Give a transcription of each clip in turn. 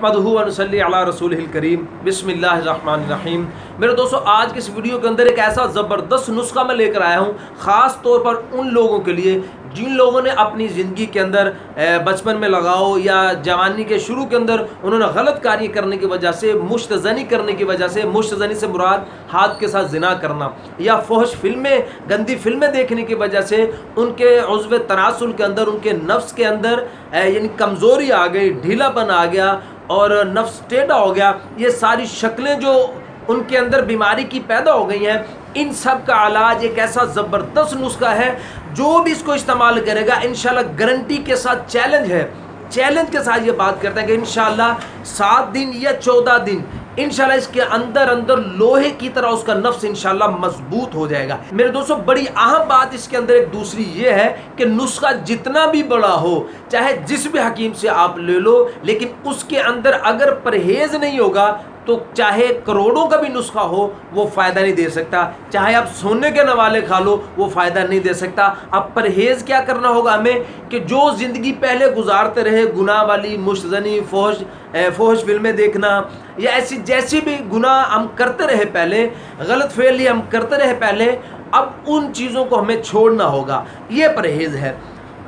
नहमदुहु व नसल्ली अला रसूलिहिल करीम बिस्मिल्लाहिर्रहमानिर्रहीम। मेरे दोस्तों, आज की इस वीडियो के अंदर एक ऐसा ज़बरदस्त नुस्खा मैं लेकर आया हूँ, ख़ास तौर पर उन लोगों के लिए जिन लोगों ने अपनी ज़िंदगी के अंदर बचपन में लगाओ या जवानी के शुरू के अंदर उन्होंने गलत कार्य करने की वजह से, मुश्तज़नी करने की वजह से, मुश्तज़नी से मुराद हाथ के साथ ज़िना करना या फहश फिल्में, गंदी फिल्में देखने की वजह से उनके उज़्व तनासुल के अंदर, उनके नफ्स के अंदर यानी कमज़ोरी आ गई, ढीलापन आ गया और नफ्स टेढ़ा हो गया। ये सारी शक्लें जो उनके अंदर बीमारी की पैदा हो गई हैं, इन सब का इलाज एक ऐसा ज़बरदस्त नुस्खा है, जो भी इसको इस्तेमाल करेगा इंशाल्लाह गारंटी के साथ, चैलेंज है, चैलेंज के साथ ये बात करते हैं कि इंशाल्लाह 7 दिन या 14 दिन इंशाल्लाह इसके अंदर अंदर लोहे की तरह उसका नफ्स इंशाल्लाह मजबूत हो जाएगा। मेरे दोस्तों, बड़ी अहम बात इसके अंदर एक दूसरी ये है कि नुस्खा जितना भी बड़ा हो, चाहे जिस भी हकीम से आप ले लो, लेकिन उसके अंदर अगर परहेज नहीं होगा तो चाहे करोड़ों का भी नुस्खा हो वो फ़ायदा नहीं दे सकता। चाहे आप सोने के नवाले खा लो वो फ़ायदा नहीं दे सकता। अब परहेज़ क्या करना होगा हमें कि जो ज़िंदगी पहले गुजारते रहे, गुनाह वाली, मुश्तज़नी, फहश फिल्में देखना या ऐसी जैसी भी गुनाह हम करते रहे पहले, गलत फेली हम करते रहे पहले, अब उन चीज़ों को हमें छोड़ना होगा। ये परहेज़ है।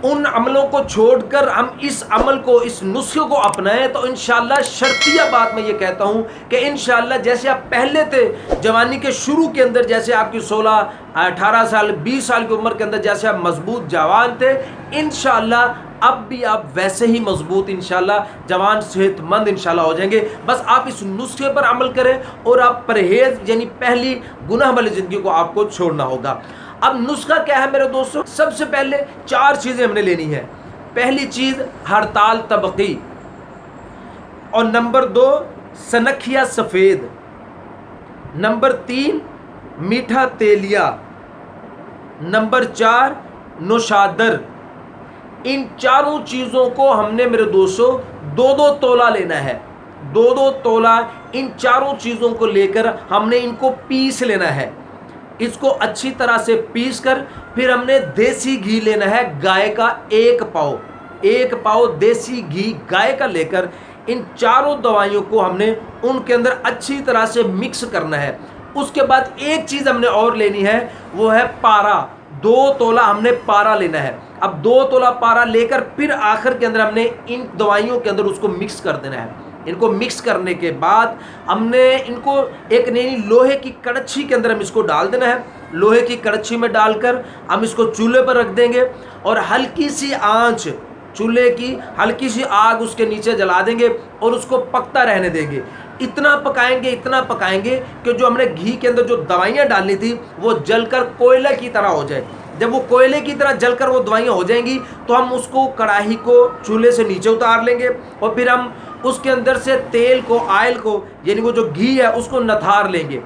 उन अमलों को छोड़कर हम इस अमल को, इस नुस्खे को अपनाएं तो इंशाल्लाह शर्तिया बात मैं ये कहता हूँ कि इंशाल्लाह जैसे आप पहले थे जवानी के शुरू के अंदर, जैसे आपकी 16, 18 साल, 20 साल की उम्र के अंदर जैसे आप मजबूत जवान थे, इंशाल्लाह अब भी आप वैसे ही मजबूत इंशाल्लाह जवान सेहतमंद इंशाल्लाह हो जाएंगे। बस आप इस नुस्खे पर अमल करें और आप परहेज यानी पहली गुनाह वाली ज़िंदगी को आपको छोड़ना होगा। अब नुस्खा क्या है मेरे दोस्तों? सबसे पहले 4 चीज़ें हमने लेनी है। पहली चीज़ हड़ताल तबकी, और नंबर 2 सनखिया सफ़ेद, नंबर 3 मीठा तेलिया, नंबर 4 नौशादर। इन चारों चीज़ों को हमने मेरे दोस्तों 2-2 तोला लेना है। 2-2 तोला इन चारों चीज़ों को लेकर हमने इनको पीस लेना है। इसको अच्छी तरह से पीस कर फिर हमने देसी घी लेना है, गाय का 1 पाव, 1 पाव देसी घी गाय का लेकर इन चारों दवाइयों को हमने उनके अंदर अच्छी तरह से मिक्स करना है। उसके बाद एक चीज़ हमने और लेनी है, वो है पारा। 2 तोला हमने पारा लेना है। अब 2 तोला पारा लेकर फिर आखिर के अंदर हमने इन दवाइयों के अंदर उसको मिक्स कर देना है। इनको मिक्स करने के बाद हमने इनको एक नई लोहे की कड़छी के अंदर हम इसको डाल देना है। लोहे की कड़छी में डालकर हम इसको चूल्हे पर रख देंगे और हल्की सी आंच, चूल्हे की हल्की सी आग उसके नीचे जला देंगे और उसको पकता रहने देंगे। इतना पकाएंगे कि जो हमने घी के अंदर जो दवाइयाँ डालनी थी वो जलकर कोयले की तरह हो जाए। जब वो कोयले की तरह जलकर वो दवाइयाँ हो जाएंगी तो हम उसको, कढ़ाई को चूल्हे से नीचे उतार लेंगे और फिर हम उसके अंदर से तेल को, ऑयल को, यानी वो जो घी है उसको नथार लेंगे।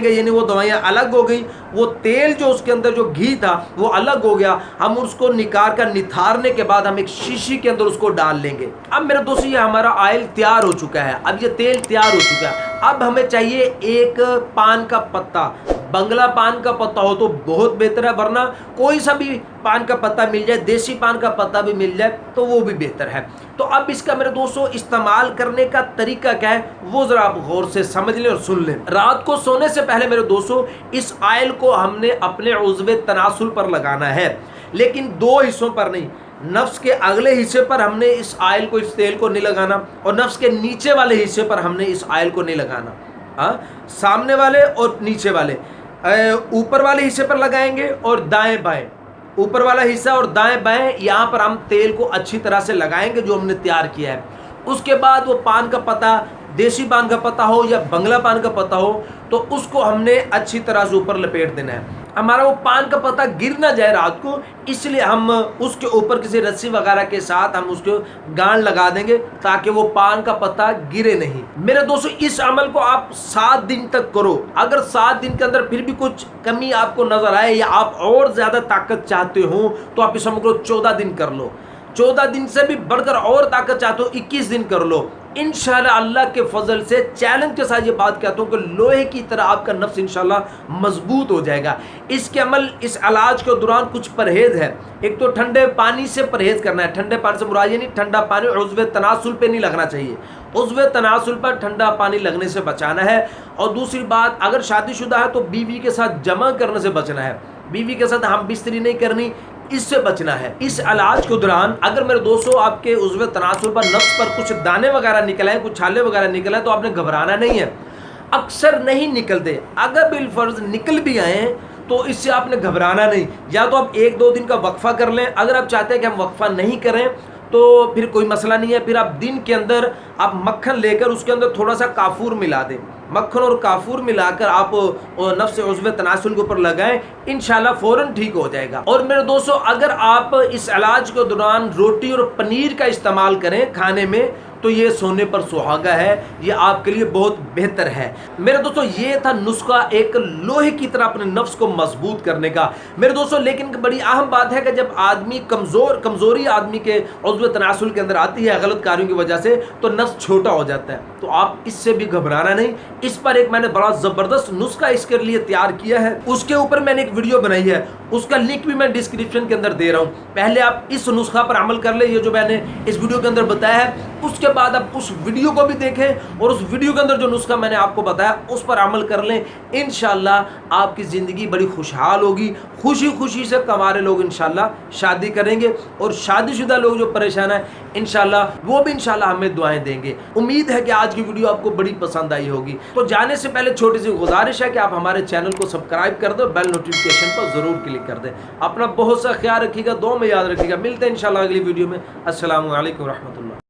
यानी वो दवाइयाँ अलग हो गई, वो तेल जो उसके अंदर जो घी था वो अलग हो गया। हम उसको निकाल कर निथारने के बाद हम एक शीशी के अंदर उसको डाल लेंगे। अब मेरे दोस्तों, ये हमारा ऑयल तैयार हो चुका है, अब ये तेल तैयार हो चुका है। अब हमें चाहिए एक पान का पत्ता। बंगला पान का पत्ता हो तो बहुत बेहतर है, वरना कोई सा भी पान का पत्ता मिल जाए, देसी पान का पत्ता भी मिल जाए तो वो भी बेहतर है। तो अब इसका मेरे दोस्तों इस्तेमाल करने का तरीका क्या है वो ज़रा आप गौर से समझ लें और सुन लें। रात को सोने से पहले मेरे दोस्तों इस ऑयल को हमने अपने उज़्व तनासुल पर लगाना है, लेकिन 2 हिस्सों पर नहीं। नफ्स के अगले हिस्से पर हमने इस ऑयल को, इस तेल को नहीं लगाना, और नफ्स के नीचे वाले हिस्से पर हमने इस ऑयल को नहीं लगाना। हाँ, सामने वाले और नीचे वाले, ऊपर वाले हिस्से पर लगाएंगे और दाएं बाएं, ऊपर वाला हिस्सा और दाएं बाएं, यहाँ पर हम तेल को अच्छी तरह से लगाएंगे जो हमने तैयार किया है। उसके बाद वो पान का पत्ता, देसी पान का पत्ता हो या बंगला पान का पत्ता हो, तो उसको हमने अच्छी तरह से ऊपर लपेट देना है। हमारा वो पान का पत्ता गिर ना जाए रात को, इसलिए हम उसके ऊपर किसी रस्सी वगैरह के साथ हम उसको गांड लगा देंगे ताकि वो पान का पत्ता गिरे नहीं। मेरे दोस्तों, इस अमल को आप 7 दिन तक करो। अगर 7 दिन के अंदर फिर भी कुछ कमी आपको नजर आए या आप और ज़्यादा ताकत चाहते हो तो आप इस अमल को 14 दिन कर लो। 14 दिन से भी बढ़कर और ताकत चाहते हो 21 दिन कर लो। इंशाल्लाह अल्लाह के फजल से चैलेंज के साथ ये बात कहता हूँ कि लोहे की तरह आपका नफ्स इंशाल्लाह मजबूत हो जाएगा। इसके अमल, इस इलाज के दौरान कुछ परहेज है। एक तो ठंडे पानी से परहेज करना है। ठंडे पानी से मुराद ये नहीं ठंडा पानी उज़्व तनासुल पे नहीं लगना चाहिए, उज़्व तनासुल पर ठंडा पानी लगने से बचाना है। और दूसरी बात, अगर शादीशुदा है तो बीवी के साथ जमा करने से बचना है, बीवी के साथ हम बिस्तरी नहीं करनी, इससे बचना है। इस इलाज के दौरान अगर मेरे दोस्तों आपके उज़्व तनासुल पर, नफ्स पर कुछ दाने वगैरह निकले हैं, कुछ छाले वगैरह निकले हैं, तो आपने घबराना नहीं है। अक्सर नहीं निकलते, अगर बिलफर्ज निकल भी आए हैं तो इससे आपने घबराना नहीं। या तो आप 1-2 दिन का वक्फा कर लें। अगर आप चाहते हैं कि हम वक्फा नहीं करें तो फिर कोई मसला नहीं है, फिर आप दिन के अंदर आप मक्खन लेकर उसके अंदर थोड़ा सा काफूर मिला दें। मक्खन और काफूर मिलाकर आप नफ्स उज़्व तनासुल के ऊपर लगाएं, इंशाल्लाह फ़ौरन ठीक हो जाएगा। और मेरे दोस्तों, अगर आप इस इलाज के दौरान रोटी और पनीर का इस्तेमाल करें खाने में तो ये सोने पर सुहागा है, ये आपके लिए बहुत बेहतर है। मेरे दोस्तों, ये था नुस्खा एक लोहे की तरह अपने नफ्स को मजबूत करने का। मेरे दोस्तों, लेकिन बड़ी अहम बात है कि जब आदमी कमज़ोरी आदमी के उज़्व तनासुल के अंदर आती है गलत कार्यों की वजह से, तो नफ्स छोटा हो जाता है। तो आप इससे भी घबराना नहीं। इस पर एक मैंने बड़ा ज़बरदस्त नुस्खा इसके लिए तैयार किया है, उसके ऊपर मैंने एक वीडियो बनाई है, उसका लिंक भी मैं डिस्क्रिप्शन के अंदर दे रहा हूँ। पहले आप इस नुस्खा पर अमल कर ले, ये जो मैंने इस वीडियो के अंदर बताया है, उसके बाद आप उस वीडियो को भी देखें और उस वीडियो के अंदर जो नुस्खा मैंने आपको बताया उस पर अमल कर लें। इंशाल्लाह आपकी ज़िंदगी बड़ी खुशहाल होगी। खुशी खुशी से कमारे लोग इंशाल्लाह शादी करेंगे, और शादीशुदा लोग जो परेशान हैं इंशाल्लाह वो भी इंशाल्लाह हमें दुआएं देंगे। उम्मीद है कि आज की वीडियो आपको बड़ी पसंद आई होगी। तो जाने से पहले छोटी सी गुजारिश है कि आप हमारे चैनल को सब्सक्राइब कर दो, बेल नोटिफिकेशन पर ज़रूर क्लिक कर दें। अपना बहुत सा ख्याल रखिएगा, दुआ में याद रखिएगा। मिलते हैं इंशाल्लाह अगली वीडियो में। अस्सलामु अलैकुम रहमतुल्लाह।